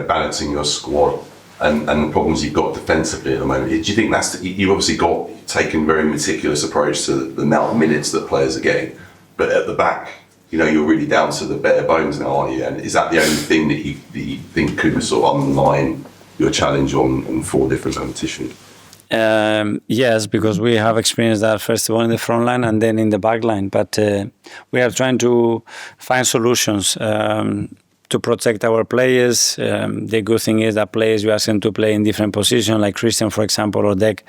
balancing your squad and the problems you've got defensively at the moment. Do you think you've obviously taken very meticulous approach to the amount of minutes that players are getting, but at the back, you're really down to the bare bones now, aren't you? And is that the only thing that you think could sort of undermine your challenge on 4 different competitions? Yes, because we have experienced that first of all in the front line and then in the back line. But we are trying to find solutions to protect our players. The good thing is that players, you ask them to play in different positions, like Christian, for example, or Deck,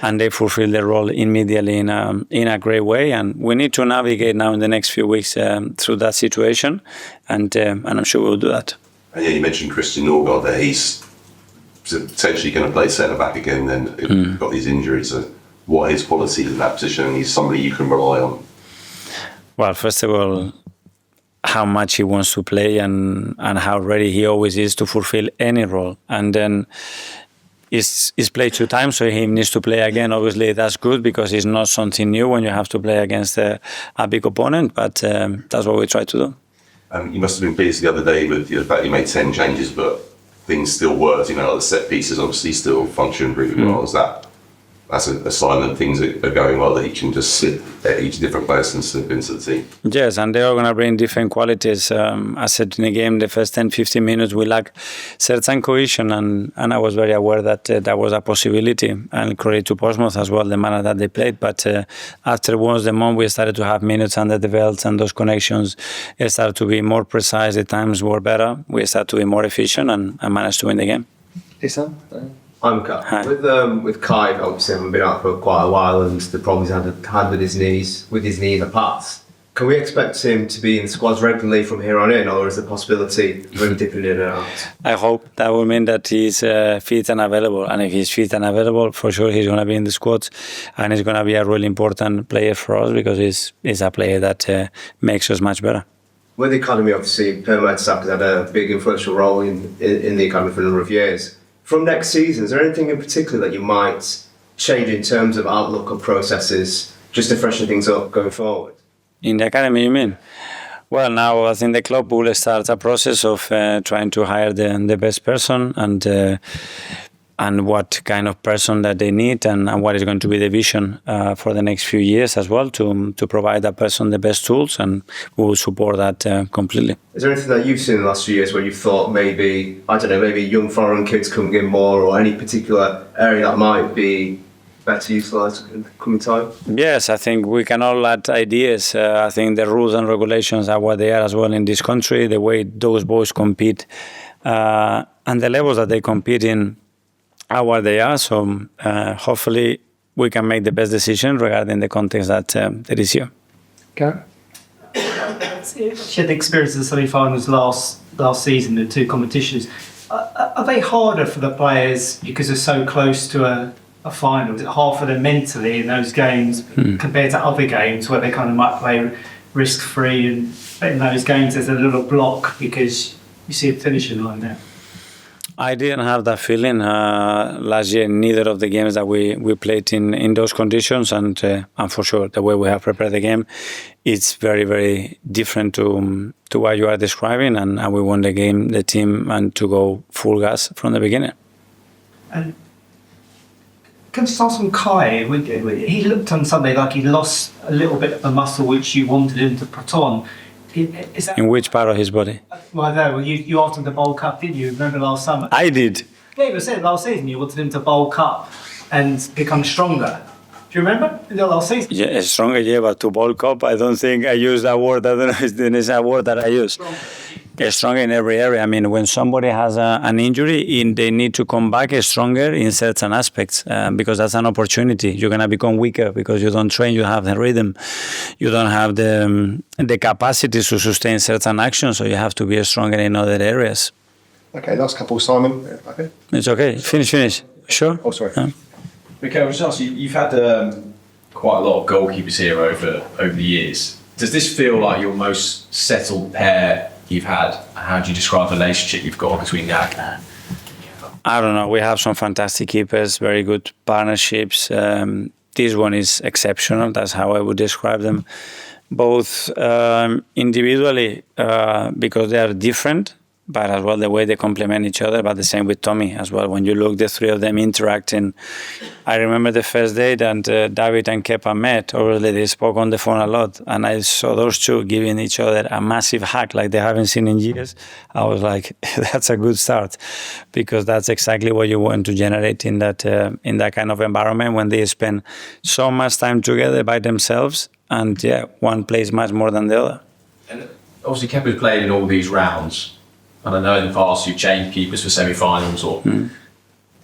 and they fulfill their role immediately in a great way. And we need to navigate now in the next few weeks through that situation, and I'm sure we'll do that. And you mentioned Christian Norgaard there. He's potentially going to play centre back again. Then got these injuries. So what are his qualities in that position? And he's somebody you can rely on. Well, first of all, how much he wants to play and how ready he always is to fulfill any role. And then he's played 2 times, so he needs to play again. Obviously, that's good because it's not something new when you have to play against a big opponent, but that's what we try to do. You must have been pleased the other day with the fact you made 10 changes, but things still worked. The set pieces obviously still function really well. That's a sign that things are going well, that you can just sit at each different place and slip into the team. Yes, and they are going to bring different qualities. I said in the game, the first 10-15 minutes, we lack certain cohesion, and I was very aware that that was a possibility. And credit to Portsmouth as well, the manner that they played. But afterwards, the moment we started to have minutes under the belt and those connections started to be more precise, the times were better, we started to be more efficient and managed to win the game. Isan? I'm Kai. With Kai, obviously, haven't been out for quite a while, and the problems he's had with his knee in the past. Can we expect him to be in squads regularly from here on in, or is there a possibility of him dipping in and out? I hope that will mean that he's fit and available, and if he's fit and available, for sure he's going to be in the squads, and he's going to be a really important player for us because he's a player that makes us much better. With the academy, obviously, Mikel Arteta has had a big influential role in the academy for a number of years. From next season, is there anything in particular that you might change in terms of outlook or processes just to freshen things up going forward? In the academy, you mean? Well, now I think the club will start a process of trying to hire the best person and what kind of person that they need and what is going to be the vision for the next few years as well to provide that person the best tools, and we will support that completely. Is there anything that you've seen in the last few years where you've thought maybe young foreign kids coming in more, or any particular area that might be better utilised in the coming time? Yes, I think we can all add ideas. I think the rules and regulations are what they are as well in this country, the way those boys compete and the levels that they compete in are what they are. So hopefully we can make the best decision regarding the context that is here. Okay. She had the experience of the semi-finals last season, the 2 competitions. Are they harder for the players because they're so close to a final? Is it hard for them mentally in those games compared to other games where they kind of might play risk-free, and in those games there's a little block because you see a finishing line there? I didn't have that feeling last year in neither of the games that we played in those conditions, and for sure the way we have prepared the game, it's very, very different to what you are describing, and we won the game, the team, and to go full gas from the beginning. And can I start on Kai? He looked on Sunday like he lost a little bit of the muscle which you wanted him to put on. Is that, in which part of his body? Well, no. You asked him to bulk up, didn't you? Remember last summer? I did. Yeah, you said last season you wanted him to bulk up and become stronger. Do you remember in the last season? Yeah, stronger, yeah, but to bulk up, I don't think I use that word. I don't know if it's a word that I use. Stronger in every area. I mean, when somebody has an injury, they need to come back stronger in certain aspects because that's an opportunity. You're going to become weaker because you don't train, you have the rhythm, you don't have the capacity to sustain certain actions, so you have to be stronger in other areas. Okay, last couple, Simon. Okay. It's okay. Finish. Sure? Oh, sorry. Mikel, I was just asking, you've had quite a lot of goalkeepers here over the years. Does this feel like your most settled pair you've had? How do you describe the relationship you've got between that? I don't know. We have some fantastic keepers, very good partnerships. This one is exceptional. That's how I would describe them. Both individually because they are different, but as well the way they complement each other. But the same with Tommy as well. When you look the three of them interacting, I remember the first day that David and Kepa met. Obviously, they spoke on the phone a lot, and I saw those two giving each other a massive hug like they haven't seen in years. I was like, that's a good start, because that's exactly what you want to generate in that kind of environment when they spend so much time together by themselves, and one plays much more than the other. And obviously, Kepa's played in all these rounds, and I know in the past you've changed keepers for semi-finals. Or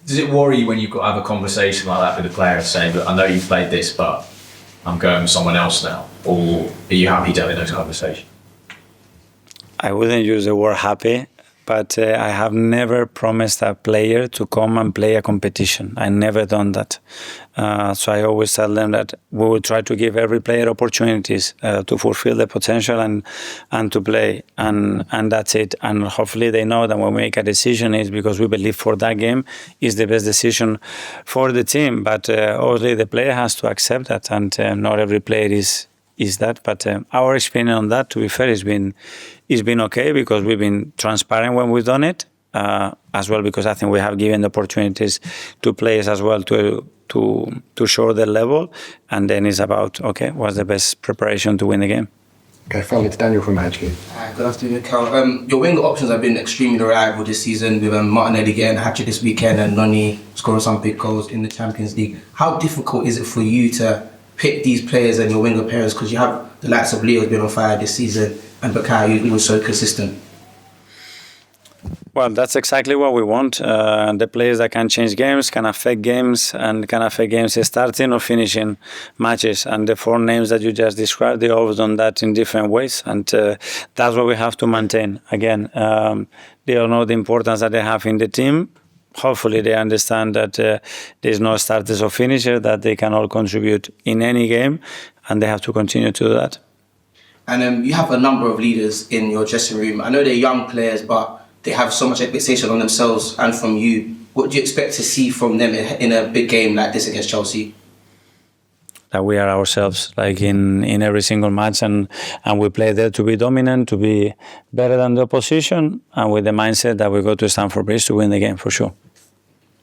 does it worry you when you've got to have a conversation like that with the player, saying, "Look, I know you played this, but I'm going with someone else now"? Or are you happy to have those conversations? I wouldn't use the word happy, but I have never promised a player to come and play a competition. I never done that. So I always tell them that we will try to give every player opportunities to fulfill their potential and to play, and that's it. And hopefully they know that when we make a decision, it's because we believe for that game is the best decision for the team. But obviously the player has to accept that, and not every player is that. But our experience on that, to be fair, it's been okay, because we've been transparent when we've done it, as well, because I think we have given the opportunities to players as well to show their level, and then it's about, okay, what's the best preparation to win the game. Okay, finally to Daniel from HQ. Good afternoon, Mikel. Your winger options have been extremely reliable this season, with Martinelli getting a hat-trick this weekend and Noni scoring some big goals in the Champions League. How difficult is it for you to pick these players and your winger pairs, because you have the likes of Leo who's been on fire this season and Bukayo, who was so consistent? Well, that's exactly what we want. The players that can change games, can affect games, and can affect games starting or finishing matches. And the four names that you just described, they always done that in different ways. And that's what we have to maintain. Again, they all know the importance that they have in the team. Hopefully they understand that there's no starters or finisher, that they can all contribute in any game, and they have to continue to do that. And you have a number of leaders in your dressing room. I know they're young players, but they have so much expectation on themselves and from you. What do you expect to see from them in a big game like this against Chelsea? That we are ourselves, like in every single match, and we play there to be dominant, to be better than the opposition, and with the mindset that we go to Stamford Bridge to win the game for sure.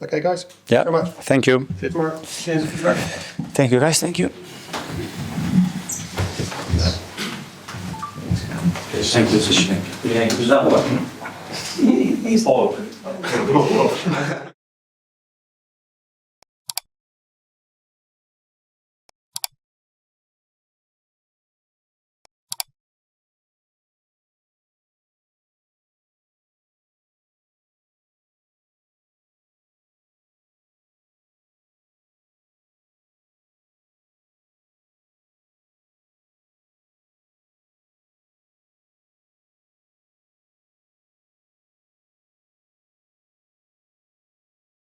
Okay, guys. Yeah. Very much. Thank you. See you tomorrow. Thank you, guys. Thank you. Thank you. He's all.